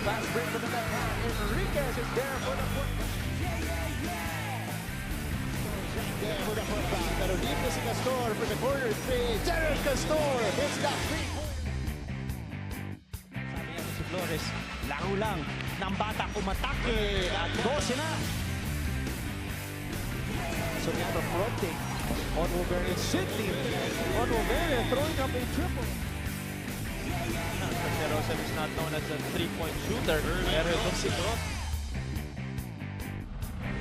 fast break from the left hand. Enriquez is there for the putback. There for the putback. Pero libre si Castor for the corner three. Gerald Castor hits that three-pointer. Sabi niya si Flores, laro lang ng bata kumatake at 12 na. Soriano fronting on Wolverine. Sidney on Wolverine throwing up a triple. Joseph is not known as a three-point shooter. Pero itong si Cross.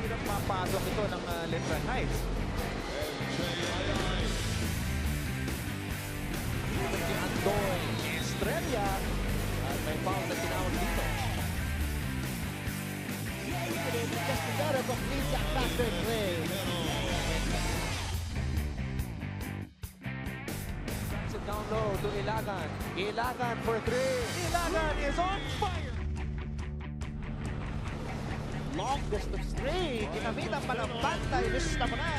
Hirap mapasok ito ng Letran Heights. Si Andoy Estrella at may foul na tinawag dito. Castigaro completes that faster play. It down low to Ilagan. Ilagan for three. Ilagan is on fire. Long distance three. Ginamitan pa ng bantay. Lista mo na.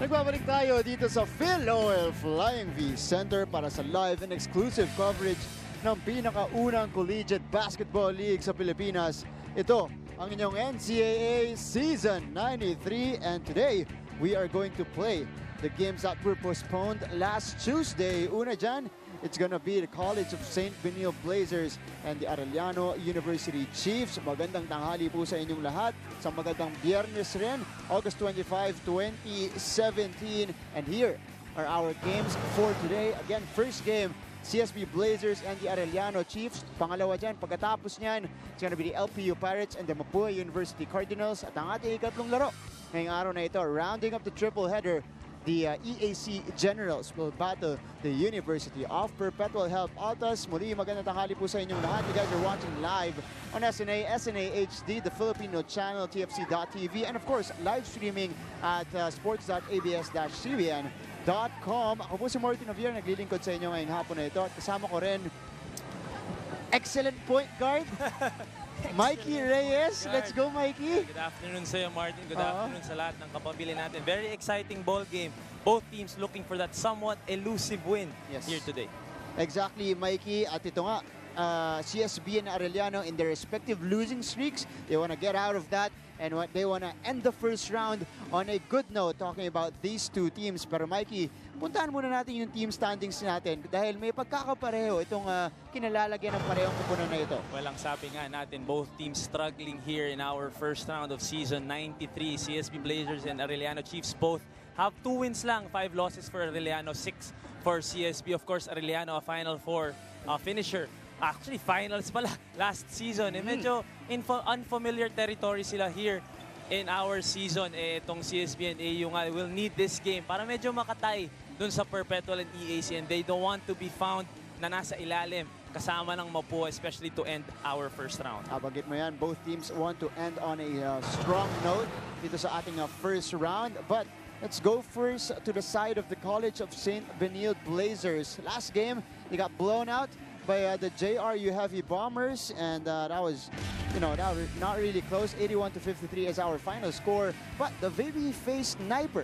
Nagbabalik tayo dito sa PhilOil Flying V Center para sa live and exclusive coverage ng pinakaunang collegiate basketball league sa Pilipinas. Ito ang inyong NCAA Season 93 and today we are going to play the games that were postponed last Tuesday. Una dyan, it's gonna be the College of St. Benilde Blazers and the Arellano University Chiefs. Magandang tanghali po sa inyong lahat. Sa magandang biyernes rin, August 25, 2017. And here are our games for today. Again, first game, CSB Blazers and the Arellano Chiefs. Pangalawa dyan, pagkatapos niyan, it's gonna be the LPU Pirates and the Mapua University Cardinals. At ang ating ikatlong laro ngayong araw na ito, rounding up the triple header, the EAC Generals will battle the University of Perpetual Help Altas. Muli, magandang tanghali po sa inyong lahat. You guys are watching live on SNA HD, the Filipino channel, TFC.TV, and of course, live streaming at sports.abs-cbn.com. Ako po si Martin Javier, naglilingkod sa inyo ngayong hapon na ito. At kasama ko rin, excellent point guard, Mikey Reyes. Let's go, Mikey. Good afternoon sa iyo, Martin. Good afternoon sa lahat ng kapamilya natin. Very exciting ball game. Both teams looking for that somewhat elusive win here today. Exactly, Mikey. At ito nga, CSB and Arellano in their respective losing streaks. They want to get out of that and they want to end the first round on a good note talking about these two teams. Pero Mikey, puntahan muna natin yung team standings natin dahil may pagkakapareho itong kinalalagyan ng parehong kupunan na ito. Well, ang sabi nga natin, both teams struggling here in our first round of season 93. CSB Blazers and Arellano Chiefs both have 2 wins lang, 5 losses for Arellano, 6 for CSB. Of course, Arellano a Final Four finisher. Actually, finals pala last season. Medyo unfamiliar territory sila here in our season. Itong CSB and AU nga will need this game para medyo makatay dun sa Perpetual and EAC, and they don't want to be found na nasa ilalim kasama ng Mapua, especially to end our first round. Bagit mo yan, both teams want to end on a strong note dito sa ating first round. But let's go first to the side of the College of St. Benilde Blazers. Last game, they got blown out by the JRU Heavy Bombers, and that was, that was not really close. 81-53 is our final score. But the baby-faced sniper,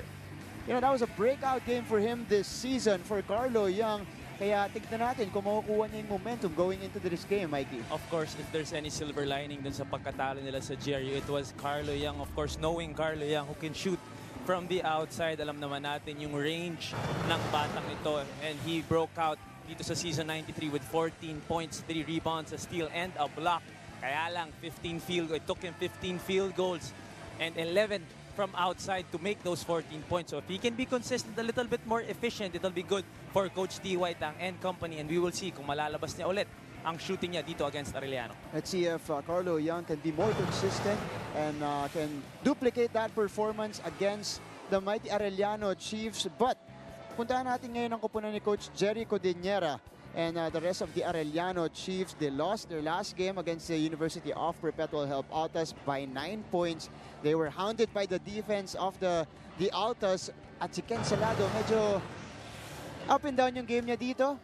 that was a breakout game for him this season for Carlo Young. Kaya tignan natin kung makukuha niya yung momentum going into this game, Mikey. Of course, if there's any silver lining dun sa pagkatalo nila sa JRU, it was Carlo Young. Of course, knowing Carlo Young who can shoot from the outside, alam naman natin yung range ng batang ito, and he broke out dito sa season 93 with 14 points, 3 rebounds, a steal, and a block. Kaya lang, it took him 15 field goals and 11 from outside to make those 14 points. So if he can be consistent, a little bit more efficient, it'll be good for Coach T.Y. Tang and company, and we will see kung malalabas niya ulit ang shooting niya dito against Arellano. Let's see if Carlo Young can be more consistent and can duplicate that performance against the mighty Arellano Chiefs. But puntahan natin ngayon ang kupunan ni Coach Jerry Codinera. and the rest of the Arellano Chiefs. They lost their last game against the University of Perpetual Help Altas by 9 points. They were hounded by the defense of the Altas. At si Ken Salado, medyo up and down yung game niya dito.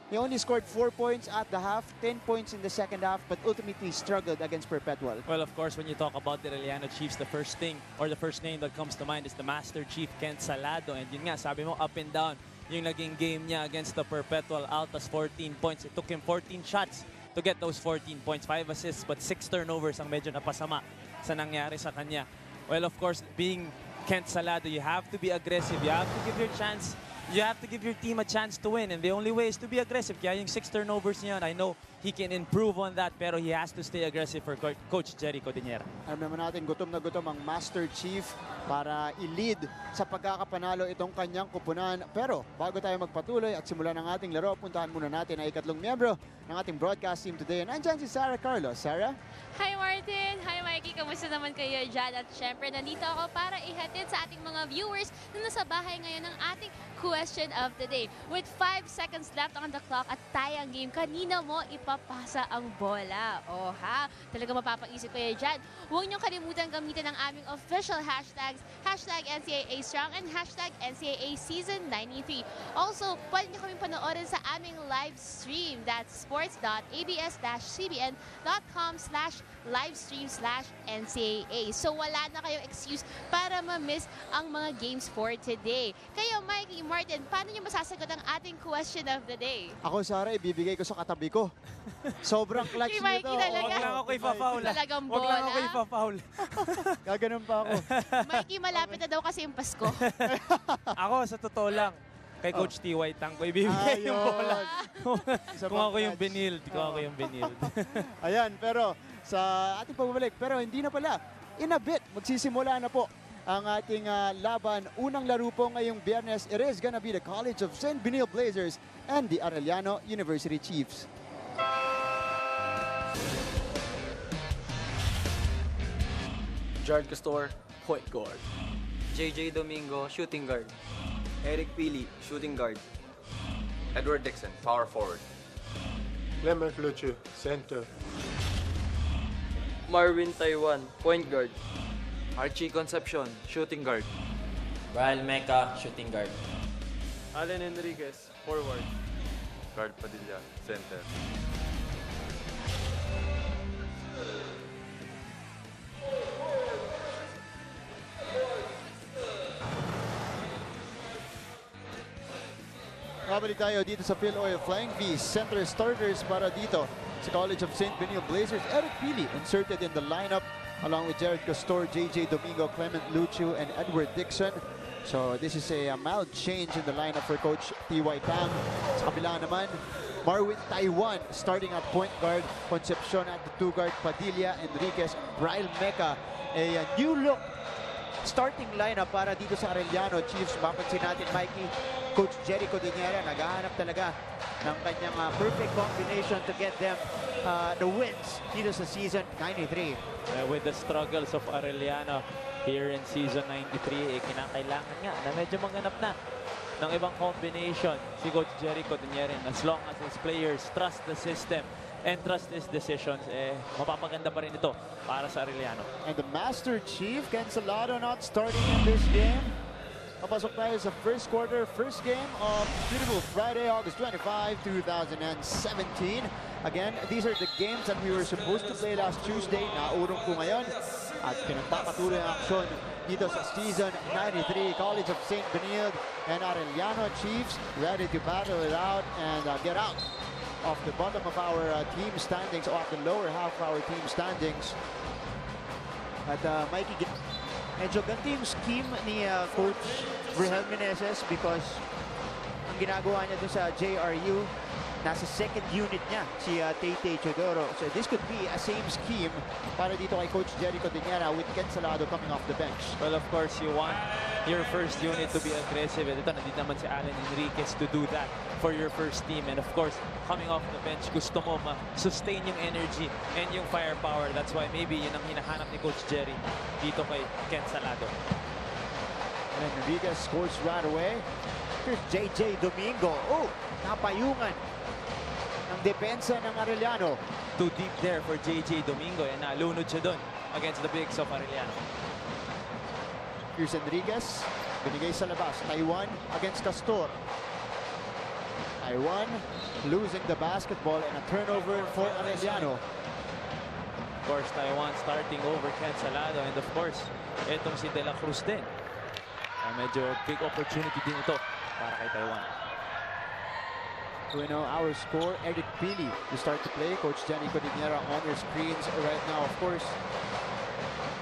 He only scored 4 points at the half, 10 points in the second half, but ultimately struggled against Perpetual. Well, of course, when you talk about the Arellano Chiefs, the first thing or the first name that comes to mind is the Master Chief, Kent Salado. And yun nga, sabi mo, up and down yung naging game niya against the Perpetual Altas, 14 points. It took him 14 shots to get those 14 points, 5 assists, but 6 turnovers ang medyo napasama sa nangyari sa kanya. Well, of course, being Kent Salado, you have to be aggressive. You have to give your chance. You have to give your team a chance to win, and the only way is to be aggressive. Kaya yung 6 turnovers niya, I know he can improve on that, pero he has to stay aggressive for Coach Jerry Codinera. Alam naman natin, gutom na gutom ang Master Chief para i-lead sa pagkakapanalo itong kanyang kupunan. Pero bago tayo magpatuloy at simulan ang ating laro, puntahan muna natin ang ikatlong miyembro ng ating broadcast team today. Nandyan si Sarah Carlos. Sarah? Hi Martin! Hi Mikey! Kamusta naman kayo dyan? At syempre, nandito ako para ihatid sa ating mga viewers na nasa bahay ngayon ng ating question of the day. With 5 seconds left on the clock at tayang game, kanina mo ipapasa ang bola? O ha? Talaga mapapaisip kayo dyan. Huwag niyong kalimutan gamitin ang aming official hashtags, hashtag NCAA Strong and hashtag NCAA Season 93. Also, pwede niyo kaming panoorin sa aming live stream. That's sports.abs-cbn.com/livestream/NCAA. So wala na kayong excuse para ma-miss ang mga games for today. Kayo, Mikey, Martin, paano niyo masasagot ang ating question of the day? Ako, Sarah, ibibigay ko sa katabi ko. Sobrang clutch Kay Mikey nito. talaga. Huwag lang ako ipa-foul. Talagang Huwag lang bola. ako ipa-foul. Gaganon pa ako. Mikey, malapit na daw kasi yung Pasko. Ako, sa totoo lang, kay Coach T.Y. Tang ko ibibigay yung bola. Kung ako yung Benilde, Ayan, pero sa ating pagbabalik, pero hindi na pala. In a bit, magsisimula na po ang ating laban. Unang laro po ngayong Biyernes. It is gonna be the College of St. Benilde Blazers and the Arellano University Chiefs. Jared Castor, point guard. JJ Domingo, shooting guard. Eric Pili, shooting guard. Edward Dixon, power forward. Clement Lucio, center. Marvin Taiwan, point guard. Archie Concepcion, shooting guard. Rael Meca, shooting guard. Allen Enriquez, forward. Guard Padilla, center. Babalik tayo dito sa Phil Oil Flying V. Center starters para dito sa College of St. Benilde Blazers. Eric Pili inserted in the lineup along with Jared Castor, JJ Domingo, Clement Lucio, and Edward Dixon. So this is a mild change in the lineup for Coach T.Y. Tang. Sa kabila naman, Marvin Taiwan starting at point guard, Concepcion at the two guard, Padilla, Enriquez, Rael Meca. A new look starting lineup para dito sa Arellano Chiefs. Mapansin natin, Mikey, Coach Jerry Codinera naghahanap talaga ng kanyang perfect combination to get them the wins dito sa season 93. With the struggles of Arellano here in season 93, kinakailangan nga na medyo manganap na ng ibang combination si Coach Jerry Codinera. As long as his players trust the system and trust his decisions, mapapaganda pa rin ito para sa Arellano. And the Master Chief, Ken Salado, not starting in this game. Papasok tayo sa first quarter, first game of beautiful Friday, August 25, 2017. Again, these are the games that we were supposed to play last Tuesday. Naurong po ngayon at pinagpapatuloy ang aksyon dito sa season 93. College of St. Benilde and Arellano Chiefs ready to battle it out and get out of the bottom of our team standings, or at the lower half of our team standings. At Mikey, medyo ganti yung scheme ni Coach Brihel Meneses because ang ginagawa niya doon sa JRU, nasa second unit niya si Tay Chodoro. So this could be a same scheme para dito kay Coach Jerry Codinera with Ken Salado coming off the bench. Well, of course, you want your first unit to be aggressive. And ito, nandito naman si Allen Enriquez to do that for your first team. And of course, coming off the bench, gusto mo ma-sustain yung energy and yung firepower. That's why maybe yun ang hinahanap ni Coach Jerry dito kay Ken Salado. And Enriquez scores right away. Here's JJ Domingo. Oh, napayungan ng depensa ng Arellano. Too deep there for JJ Domingo and nalunod siya doon against the bigs of Arellano. Here's Enriquez. Binigay sa labas. Taiwan against Castor. Taiwan losing the basketball and a turnover for Arellano. Of course, Taiwan starting over Ken Salado and of course, itong si De La Cruz din. Medyo big opportunity din ito para kay Taiwan. We know our score, Eric Pili to start to play. Coach Jenny Codinera on your screens right now. Of course,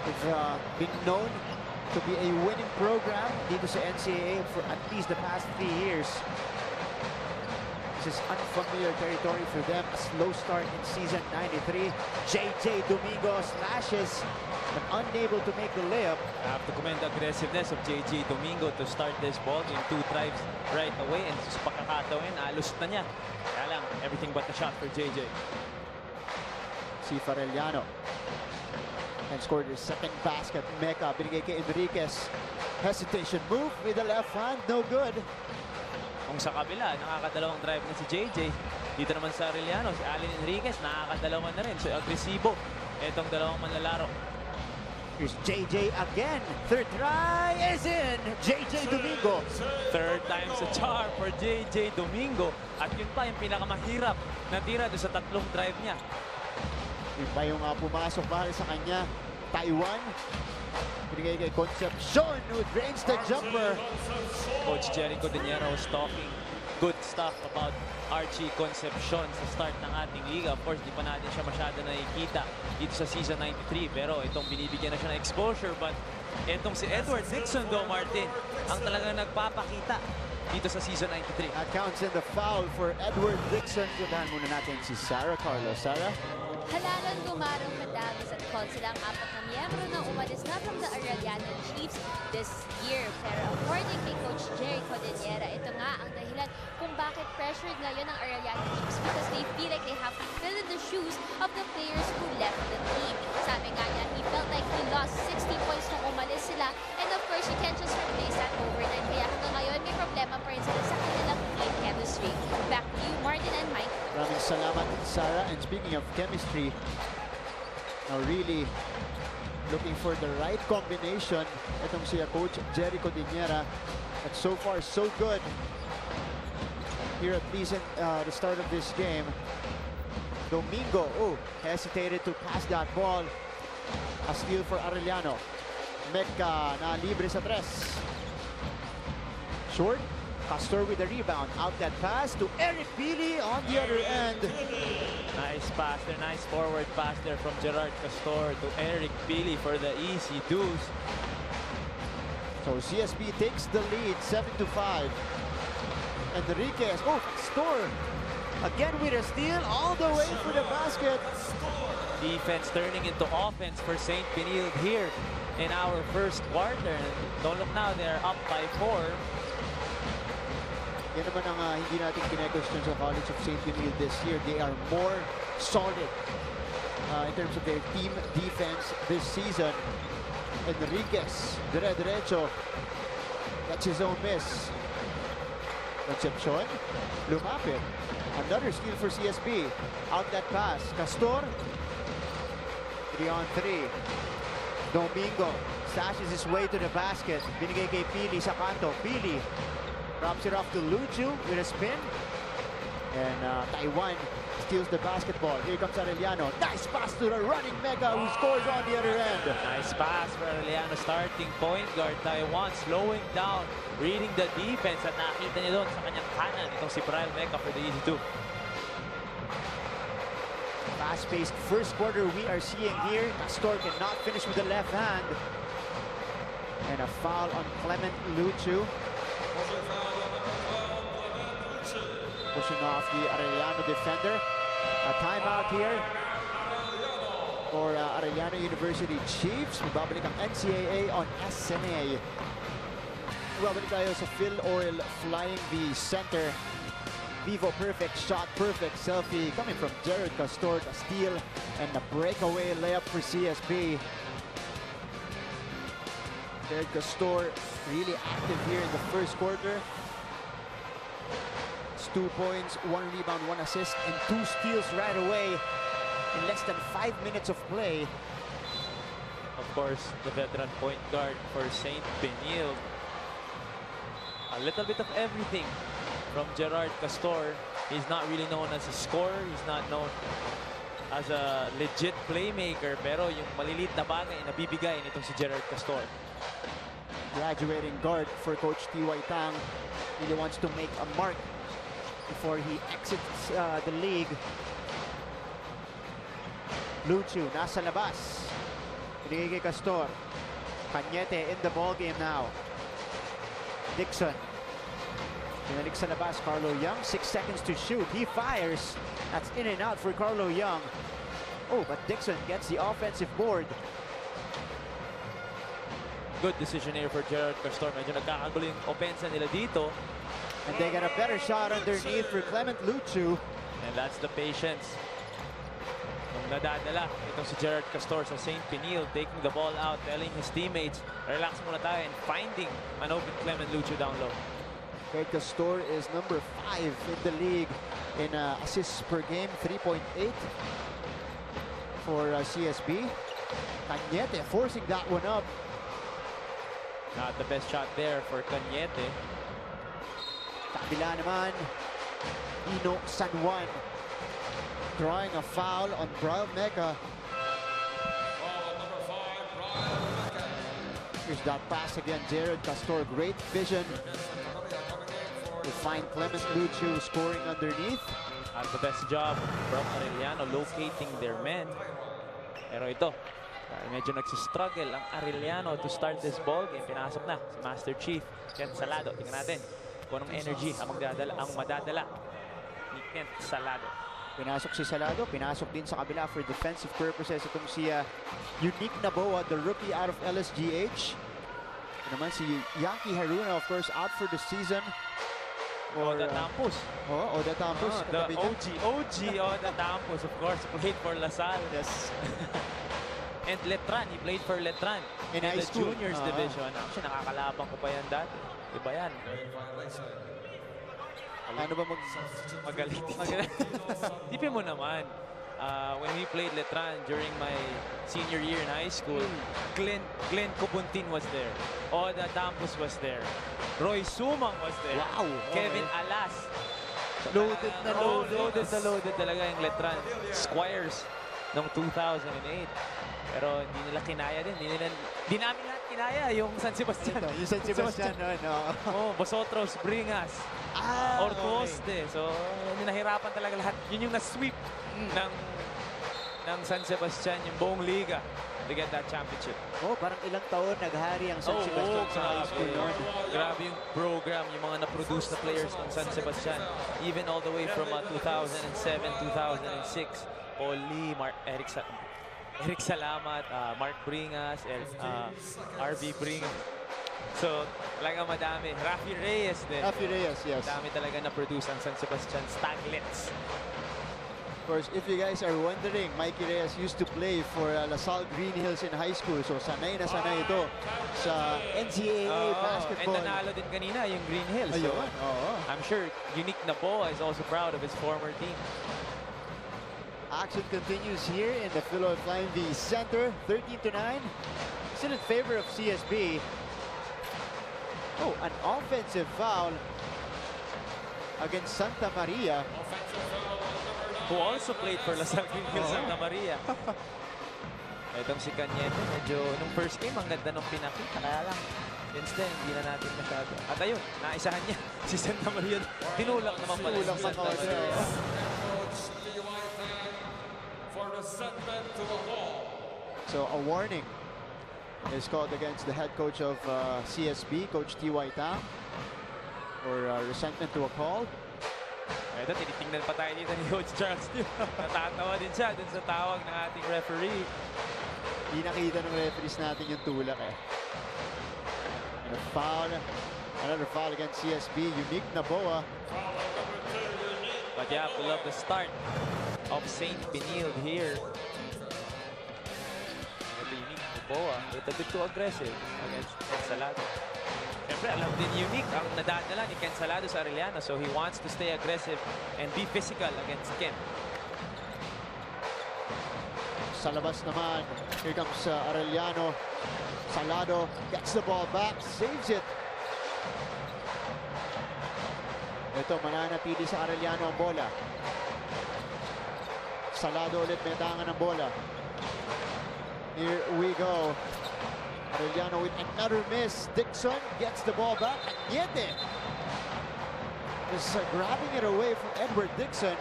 it's been known to be a winning program dito sa NCAA for at least the past 3 years. This is unfamiliar territory for them. A slow start in season 93. JJ Domingo slashes, but unable to make the layup. I have to commend the aggressiveness of JJ Domingo to start this ball in 2 drives right away, and sa pagkakataon, alus na niya. Kaya lang, everything but a shot for JJ. Si Arellano and scored his second basket. Mecca binigay kay Enriquez. Hesitation move with the left hand, no good. Kung sa kabila, nakakadalawang drive na si JJ. Dito naman sa Arellano, si Allen Enriquez, nakakadalawa na rin. So, agresibo itong dalawang manlalaro. Here's JJ again. Third try is in. JJ Domingo. Third time's a charm for JJ Domingo. At yun pa yung pinakamahirap na tira doon sa tatlong drive niya. Yun pa yung pumasok bahal sa kanya. Taiwan. Binigay kay Concepcion who drains the jumper. Coach Jerry Codinera was talking good stuff about Archie Concepcion sa start ng ating liga. Of course, di pa natin siya masyado nakikita dito sa season 93. Pero itong binibigyan na siya ng exposure. But itong si Edward Dixon do, Martin, ang talagang nagpapakita dito sa season 93. That counts in the foul for Edward Dixon. Puntahan muna natin si Sarah Carlos. Sarah? Halalan gumarong madami at call sila ang 4 na miyembro na umalis na from the Arellano Chiefs this year. Pero according kay Coach Jerry Codinera, ito nga ang dahilan kung bakit pressured ngayon ang Arellano Chiefs because they feel like they have to fill in the shoes of the players who left the team. Sabi nga niya, he felt like he lost 60 points nung umalis sila, and of course, you can't just replace that overnight. Kaya hanggang ngayon, may problema pa rin sila sa kanilang team chemistry. Back to you, Martin and Mike. Maraming salamat, Sarah. And speaking of chemistry, now really looking for the right combination. Itong si Coach Jerry Codinera. But so far, so good. Here at least in the start of this game. Domingo, hesitated to pass that ball. A steal for Arellano. Mecca na libre sa 3. Short. Castor with the rebound. Out that pass to Eric Pili on the other end. Nice pass there, nice forward pass there from Gerard Castor to Eric Pili for the easy deuce. So CSB takes the lead, 7-5. Enriquez, Castor again with a steal all the way for the basket. Defense turning into offense for St. Benilde here in our first quarter. Don't look now, they're up by 4. Yan naman ang hindi natin kine-question sa College of St. Benilde this year. They are more solid in terms of their team defense this season. Enriquez, dire-diretso. That's his own miss. Concepcion, lumapit. Another steal for CSB. Out that pass. Castor, 3-on-3. Domingo stashes his way to the basket. Binigay kay Pili sa kanto. Pili drops it off to Luchu with a spin. And Taiwan steals the basketball. Here comes Arellano. Nice pass to the running Mega who scores on the other end. Nice pass for Arellano, starting point guard. Taiwan slowing down, reading the defense. At nakita niya doon sa kanyang kanan itong si Brian Mecca for the easy 2. Fast-paced first quarter we are seeing here. Castor cannot finish with the left hand. And a foul on Clement Luchu. Pushing off the Arellano defender. A timeout here for Arellano University Chiefs. Magbabalik ang NCAA on SNA. Magbabalik tayo sa Phil Oil Flying V Center. Vivo perfect shot, perfect selfie coming from Jared Castor. A steal and a breakaway layup for CSB. Jared Castor really active here in the first quarter. It's 2 points, 1 rebound, 1 assist, and 2 steals right away in less than 5 minutes of play. Of course, the veteran point guard for St. Benilde. A little bit of everything from Gerard Castor. He's not really known as a scorer. He's not known as a legit playmaker. Pero yung maliliit na bagay na bibigay nitong si Gerard Castor. Graduating guard for Coach T.Y. Tang. Really wants to make a mark before he exits the league. Luchu nasa labas. Pinigay kay Castor. Cañete in the ball game now. Dixon. Pinalik sa labas, Carlo Young. 6 seconds to shoot. He fires. That's in and out for Carlo Young. Oh, but Dixon gets the offensive board. Good decision here for Gerard Castor. Medyo nagkakagulo yung opensa nila dito. And they got a better shot underneath for Clement Luchu. And that's the patience. Nung nadadala itong si Gerard Castor sa St. Benilde, taking the ball out, telling his teammates, relax muna tayo, and finding an open Clement Luchu down low. Gerard Castor is number 5 in the league in assists per game, 3.8 for CSB. Cañete forcing that one up. Not the best shot there for Cañete. Kabila naman, Ino San Juan drawing a foul on Brian Mecca. Here's that pass again, Gerard Castor, great vision to find Clement Luchu scoring underneath. At the best job from Arellano locating their men. Pero ito, dahil medyo nagsistruggle ang Arellano to start this ball game. Pinasok na si Master Chief Kent Salado. Tingnan natin kung anong energy ang madadala ni Kent Salado. Pinasok si Salado, pinasok din sa kabila for defensive purposes itong si Unique Naboa, the rookie out of LSGH. Ito naman si Yankee Haruna, of course, out for the season. Oda Tampus. Oda Tampus. The OG Oda Tampus, of course, played for Lasal. Yes. And Letran, he played for Letran in high the school. Juniors division. Actually, nakakalabang ko pa yan dati. Iba yan. Ano ba magaling? Tipin mo naman. When we played Letran during my senior year in high school, Glenn Cobuntin was there. Oda Tampus was there. Roy Sumang was there. Wow. Kevin Alas. Loaded na loaded talaga yung Letran Squires noong 2008. Pero hindi nila kinaya din. Hindi namin lahat kinaya yung San Sebastian. Yung San Sebastian, no. Bosotros, Bringas, Orcoste. So, nahirapan talaga lahat. Yun yung na-sweep ng San Sebastian, yung buong liga to get that championship. Parang ilang taon naghari ang San Sebastian sa high school noon. Grabe yung program, yung mga na-produce na players ng San Sebastian. Even all the way from 2007, 2006. Paul Lee, Eric Salamat, Mark Bringas, RV Bringas. So, talaga madami. Rafi Reyes din. Rafi Reyes, yes. Dami talaga na-produce ang San Sebastian Staglets. Of course, if you guys are wondering, Mikey Reyes used to play for LaSalle Green Hills in high school. So, sanay na sanay ito sa NCAA basketball. And nanalo din kanina yung Green Hills. Ayun, so, I'm sure Unique Naboa is also proud of his former team. Action continues here in the Philadelphia Flying V Center, 13-9. Still in favor of CSB. An offensive foul against Santa Maria. Who also played for LaSalle Green Hills Santa Maria. Itong si Cañete, medyo nung first game, ang ganda nung pinakita. Kaya lang, since then, hindi na natin masyado. At ayun, naisahan niya si Santa Maria. Tinulak naman pala si Santa Maria. So a warning is called against the head coach of CSB, Coach T.Y. Tang, for resentment to a call. Ito, tinitingnan pa tayo dito ni Coach Charles. Natatawa din siya dun sa tawag ng ating referee. Hindi nakita ng referees natin yung tulak eh. And a foul, another foul against CSB, Unique Naboa. But yeah, we love the start of St. Benilde here. Ito Unique Napoa with a bit too aggressive against Ken Salado. Siyempre, alam din unique ang nadadala ni Ken Salado sa Arellano, so he wants to stay aggressive and be physical against Ken. Sa labas naman, here comes Arellano. Salado gets the ball back, saves it. Ito, mananatili sa Arellano ang bola. Salado ulit may tangan ng bola. Here we go. Arellano with another miss. Dixon gets the ball back. Niete is grabbing it away from Edward Dixon.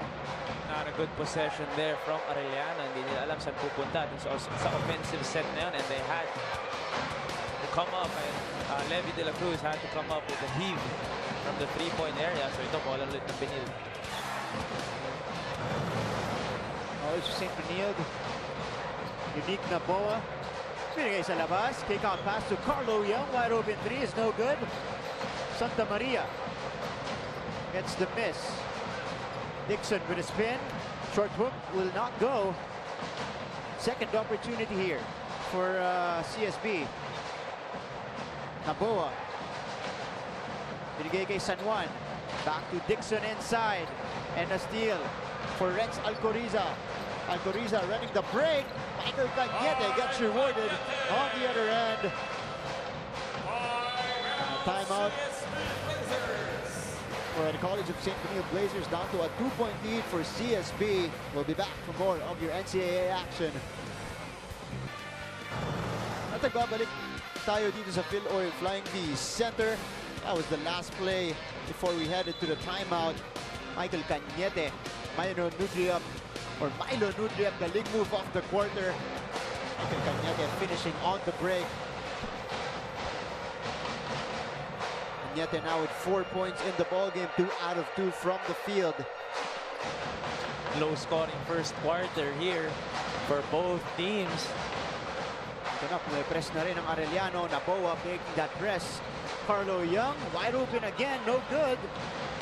Not a good possession there from Arellano. Hindi nila alam saan pupunta dun sa offensive set na yun, and they had to come up, and Levi de la Cruz had to come up with a heave from the three-point area. So ito, bola ulit ng Benilde. Oh, it's St. Benilde. Unique na Boa. Binigay sa labas. Kick out pass to Carlo Young. Wide open three is no good. Santa Maria gets the miss. Dixon with a spin. Short hook will not go. Second opportunity here for CSB. Naboa. Binigay kay San Juan. Back to Dixon inside. And a steal for Rex Alcoriza. Alcoriza running the break. Michael Cañete gets rewarded on the other end. Timeout for the College of St. Benilde Blazers, down to a 2-point lead for CSB. We'll be back for more of your NCAA action. At nagbabalik tayo dito sa Phil Oil Flying V Center. That was the last play before we headed to the timeout. Michael Cañete, Milo Nudriap, the league move of the quarter. Michael Cañete finishing on the break. Cañete now with 4 points in the ballgame, 2 out of 2 from the field. Low scoring first quarter here for both teams. Ito na, press na rin ang Arellano. Naboa making that press. Carlo Young, wide open again, no good.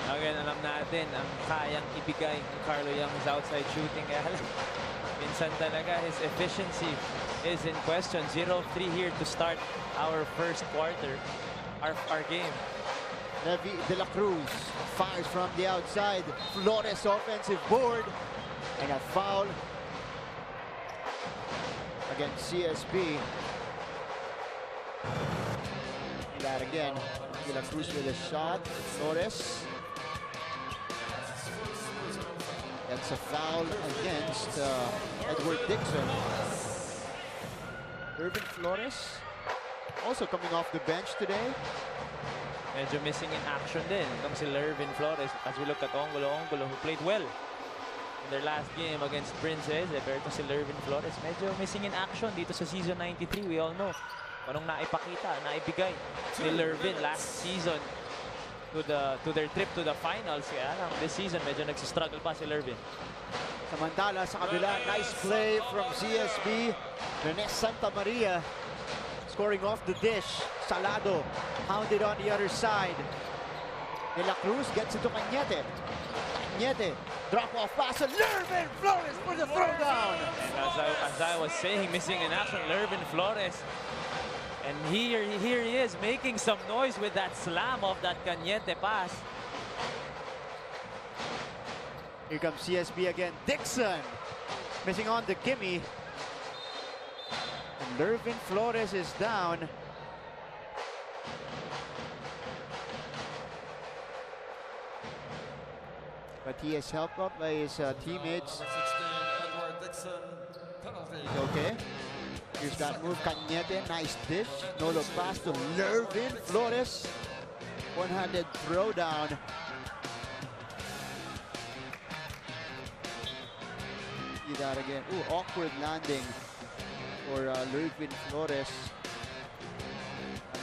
Again, alam natin ang kayang ibigay ni Carlo Young is outside shooting. Kaya minsan talaga his efficiency is in question. 0-3 here to start our first quarter, our game. Levi de la Cruz fires from the outside. Flores offensive board. And a foul against CSB. That again. De la Cruz with a shot. Flores. That's a foul against Edward Dixon. Irvin Flores also coming off the bench today. Medyo missing in action din itong si Lervin Flores as we look at Ongulo who played well in their last game against Princess. Pero itong si Lervin Flores medyo missing in action dito sa season 93. We all know anong naipakita, naibigay ni Lervin last season to their trip to the finals. Kaya lang, this season medyo nagsistruggle pa si Lervin. Samantala sa kabila, nice play from CSB. Renes Santa Maria scoring off the dish. Salado hounded on the other side. De la Cruz gets it to Cañete. Cañete, drop off pass, and Lervin Flores for the throwdown. And as I was saying, missing in action, Lervin Flores. And here he is making some noise with that slam of that Cañete pass. Here comes CSB again. Dixon missing on the gimme. And Lervin Flores is down. But he is helped up by his teammates. He's okay. Here's that move, Cañete, nice dish. No look pass to Lervin Flores. One-handed throwdown. See that again. Ooh, awkward landing for Lervin Flores.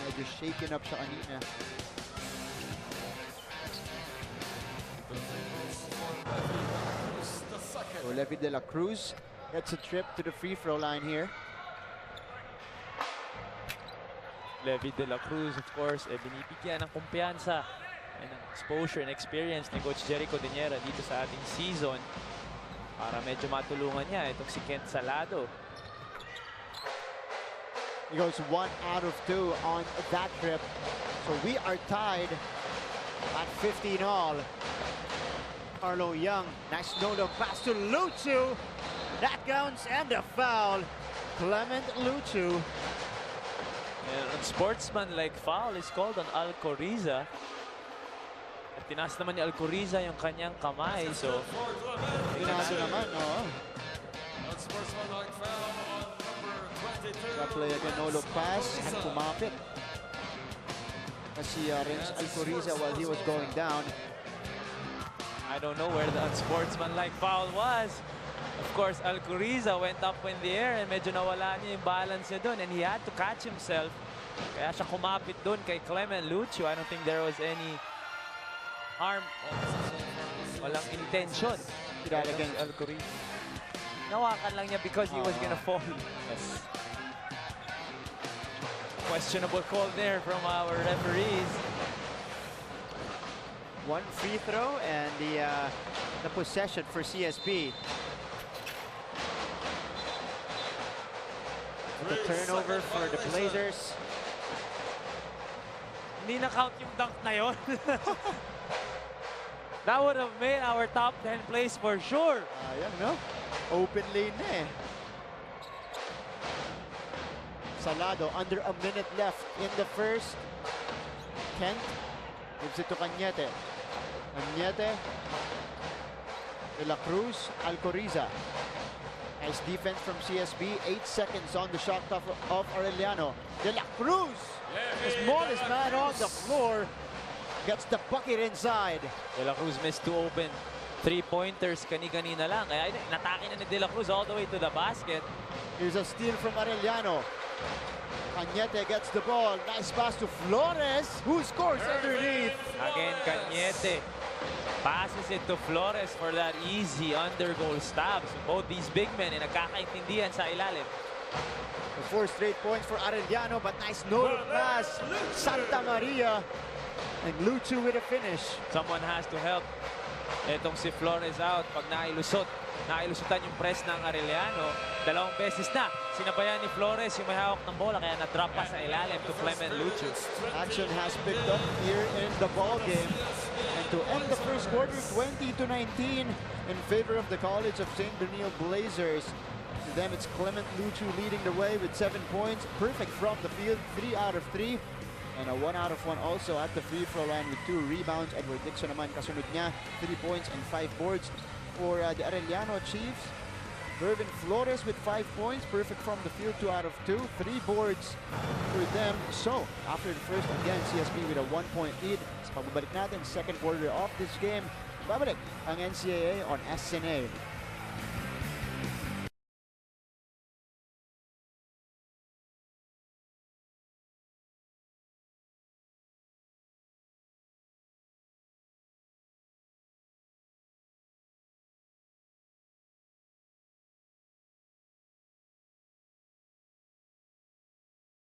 Medyo shaken up siya kanina. So Levi de la Cruz gets a trip to the free throw line here. Levi de la Cruz, of course, binibigyan ng kumpiyansa and exposure and experience ni Coach Jericho Deniera dito sa ating season para medyo matulungan niya itong si Kent Salado. He goes 1 out of 2 on that trip. So we are tied at 15 all. Arlo Young, nice no-look pass to Luchu. That counts and a foul. Clement Luchu. And a sportsman-like foul is called on Alcoriza. At tinaas naman ni Alcoriza yung kanyang kamay. So, Pinaso naman, oo. That play again, no-look pass and kumapit. Si Renz Alcoriza while he was going down. I don't know where the unsportsmanlike foul was. Of course, Alcoriza went up in the air and medyo nawala niya yung balance niya dun and he had to catch himself. Kaya siya kumapit dun kay Clement Luchu. I don't think there was any harm. Walang intention. Against Alcoriza. Nawakan lang niya because he was gonna fall. Yes. Questionable call there from our referees. One free throw and the possession for CSB. The turnover for the Blazers. Hindi na-count yung dunk na yun. That would have made our top 10 place for sure. Ayan, no? Open lane na eh. Salado, under a minute left in the first. Kent gives it to Cañete. Cañete. De La Cruz, Alcoriza. Nice defense from CSB. 8 seconds on the shot clock of Arellano. De La Cruz, the smallest man on the floor, gets the bucket inside. De La Cruz missed 2 open 3-pointers kani-kanina lang. Kaya natake na ni De La Cruz all the way to the basket. Here's a steal from Arellano. Cañete gets the ball. Nice pass to Flores, who scores underneath. Again, Cañete passes it to Flores for that easy under-goal stab. So both these big men ay nagkakaintindihan sa ilalim. 4 straight points for Arellano, but nice no-look pass. Santa Maria. And Luchu with a finish. Someone has to help etong si Flores out pag nailusutan yung press ng Arellano. 2 beses na sinabayan ni Flores yung may hawak ng bola kaya na-drop pa sa ilalim to Clement Luchu. Action has picked up here in the ball game. And to end the first quarter, 20-19 in favor of the College of St. Benilde Blazers. To them, it's Clement Luchu leading the way with 7 points. Perfect from the field, 3 out of 3. And a 1 out of 1 also at the free throw line with 2 rebounds. Edward Dixon naman kasunod niya, 3 points and 5 boards for the Arellano Chiefs. Mervin Flores with 5 points, perfect from the field, 2 out of 2, 3 boards for them. So, after the first, again, CSB with a 1-point lead. Sa pagbabalik natin, second quarter of this game, babalik ang NCAA on SNA.